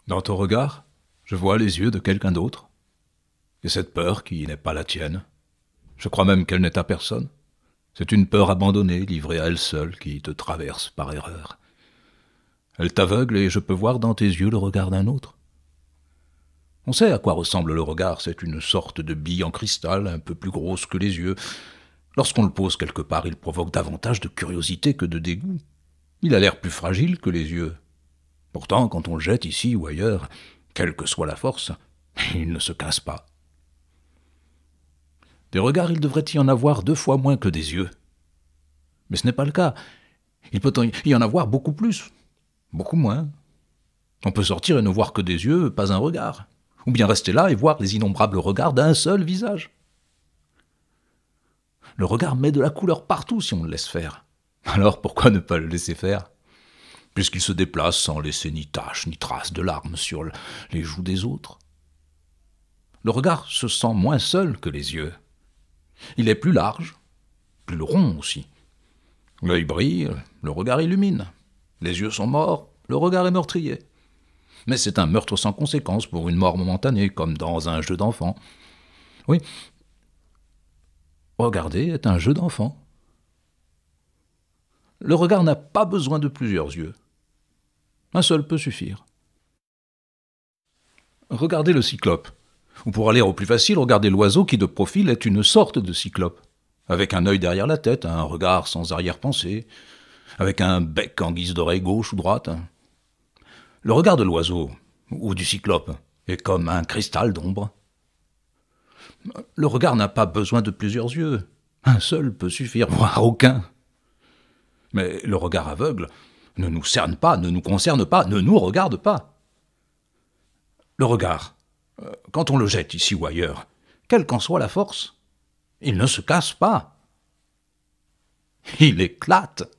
Dans ton regard, je vois les yeux de quelqu'un d'autre, et cette peur qui n'est pas la tienne. Je crois même qu'elle n'est à personne. C'est une peur abandonnée, livrée à elle seule, qui te traverse par erreur. Elle t'aveugle et je peux voir dans tes yeux le regard d'un autre. On sait à quoi ressemble le regard, c'est une sorte de bille en cristal, un peu plus grosse que les yeux. Lorsqu'on le pose quelque part, il provoque davantage de curiosité que de dégoût. Il a l'air plus fragile que les yeux. Pourtant, quand on le jette ici ou ailleurs, quelle que soit la force, il ne se casse pas. Des regards, il devrait y en avoir 2 fois moins que des yeux. Mais ce n'est pas le cas. Il peut y en avoir beaucoup plus, beaucoup moins. On peut sortir et ne voir que des yeux, pas un regard. Ou bien rester là et voir les innombrables regards d'un seul visage. Le regard met de la couleur partout si on le laisse faire. Alors pourquoi ne pas le laisser faire ? Puisqu'il se déplace sans laisser ni tache ni trace de larmes sur les joues des autres. Le regard se sent moins seul que les yeux. Il est plus large, plus rond aussi. L'œil brille, le regard illumine. Les yeux sont morts, le regard est meurtrier. Mais c'est un meurtre sans conséquence pour une mort momentanée, comme dans un jeu d'enfant. Oui, regarder est un jeu d'enfant. Le regard n'a pas besoin de plusieurs yeux. Un seul peut suffire. Regardez le cyclope. Ou pour aller au plus facile, regardez l'oiseau qui de profil est une sorte de cyclope. Avec un œil derrière la tête, un regard sans arrière-pensée, avec un bec en guise d'oreille gauche ou droite. Le regard de l'oiseau, ou du cyclope, est comme un cristal d'ombre. Le regard n'a pas besoin de plusieurs yeux. Un seul peut suffire, voire aucun. Mais le regard aveugle ne nous cerne pas, ne nous concerne pas, ne nous regarde pas. Le regard, quand on le jette ici ou ailleurs, quelle qu'en soit la force, il ne se casse pas. Il éclate.